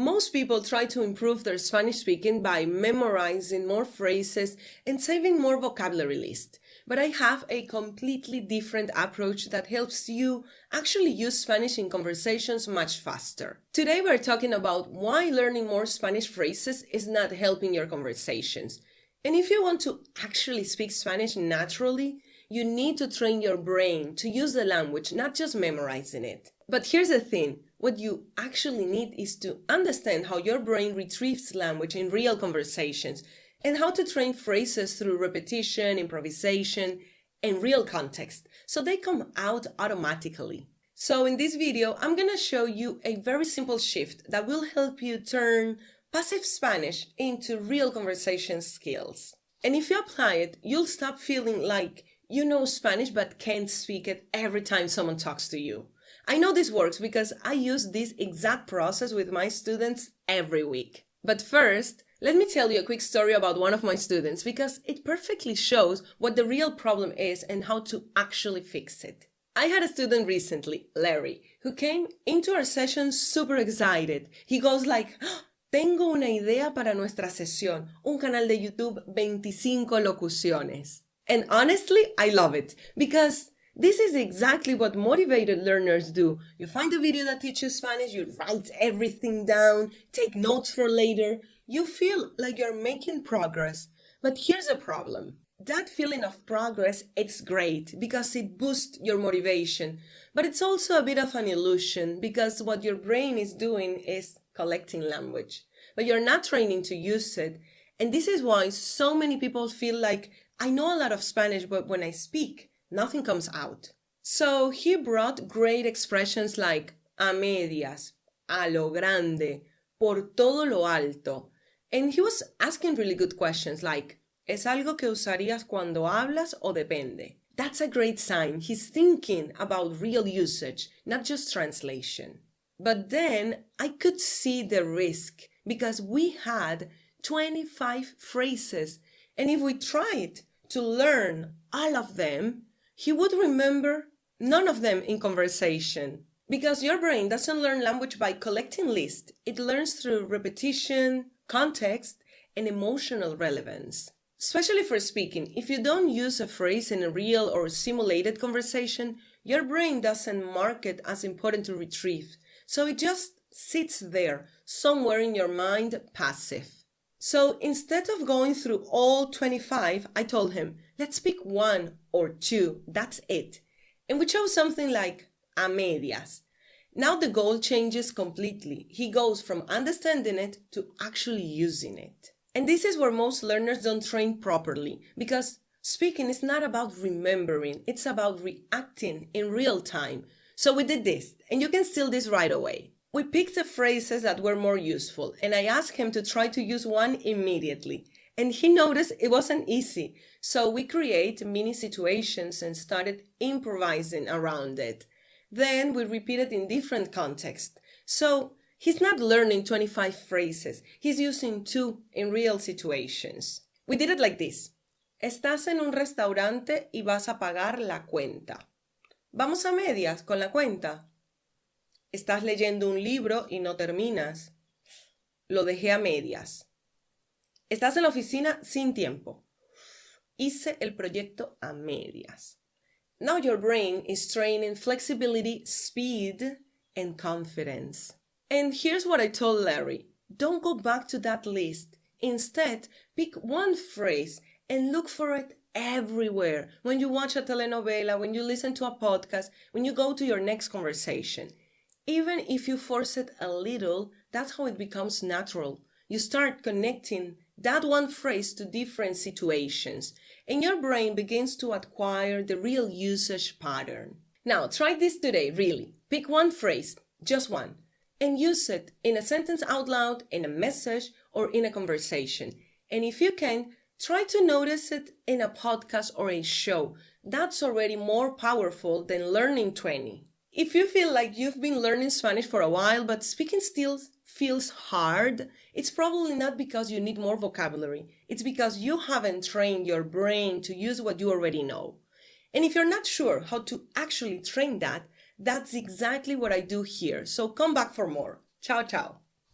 Most people try to improve their Spanish speaking by memorizing more phrases and saving more vocabulary list. But I have a completely different approach that helps you actually use Spanish in conversations much faster. Today we're talking about why learning more Spanish phrases is not helping your conversations. And if you want to actually speak Spanish naturally, you need to train your brain to use the language, not just memorizing it. But here's the thing. What you actually need is to understand how your brain retrieves language in real conversations and how to train phrases through repetition, improvisation, and real context so they come out automatically. So in this video, I'm going to show you a very simple shift that will help you turn passive Spanish into real conversation skills. And if you apply it, you'll stop feeling like you know Spanish but can't speak it every time someone talks to you. I know this works because I use this exact process with my students every week. But first, let me tell you a quick story about one of my students because it perfectly shows what the real problem is and how to actually fix it. I had a student recently, Larry, who came into our session super excited. He goes like, "Tengo una idea para nuestra sesión, un canal de YouTube 25 locuciones." And honestly, I love it because this is exactly what motivated learners do. You find a video that teaches Spanish, you write everything down, take notes for later. You feel like you're making progress. But here's a problem. That feeling of progress, it's great because it boosts your motivation. But it's also a bit of an illusion because what your brain is doing is collecting language. But you're not training to use it. And this is why so many people feel like, I know a lot of Spanish, but when I speak, nothing comes out. So he brought great expressions like a medias, a lo grande, por todo lo alto. And he was asking really good questions like, ¿es algo que usarías cuando hablas o depende? That's a great sign. He's thinking about real usage, not just translation. But then I could see the risk because we had 25 phrases. And if we tried to learn all of them, he would remember none of them in conversation. Because your brain doesn't learn language by collecting lists. It learns through repetition, context, and emotional relevance. Especially for speaking, if you don't use a phrase in a real or simulated conversation, your brain doesn't mark it as important to retrieve. So it just sits there, somewhere in your mind, passive. So instead of going through all 25, I told him, let's pick one or two, that's it. And we chose something like a medias. Now the goal changes completely. He goes from understanding it to actually using it. And this is where most learners don't train properly because speaking is not about remembering, it's about reacting in real time. So we did this, and you can steal this right away. We picked the phrases that were more useful, and I asked him to try to use one immediately. And he noticed it wasn't easy. So we create mini situations and started improvising around it. Then we repeat it in different contexts. So he's not learning 25 phrases. He's using 2 in real situations. We did it like this. Estás en un restaurante y vas a pagar la cuenta. Vamos a medias con la cuenta. Estás leyendo un libro y no terminas. Lo dejé a medias. Estás en la oficina sin tiempo. Hice el proyecto a medias. Now your brain is training flexibility, speed, and confidence. And here's what I told Larry. Don't go back to that list. Instead, pick one phrase and look for it everywhere. When you watch a telenovela, when you listen to a podcast, when you go to your next conversation. Even if you force it a little, that's how it becomes natural. You start connecting that one phrase to different situations, and your brain begins to acquire the real usage pattern. Now, try this today, really. Pick one phrase, just one, and use it in a sentence out loud, in a message, or in a conversation. And if you can, try to notice it in a podcast or a show. That's already more powerful than learning 20. If you feel like you've been learning Spanish for a while, but speaking still feels hard, it's probably not because you need more vocabulary. It's because you haven't trained your brain to use what you already know. And if you're not sure how to actually train that, that's exactly what I do here. So come back for more. Ciao, ciao.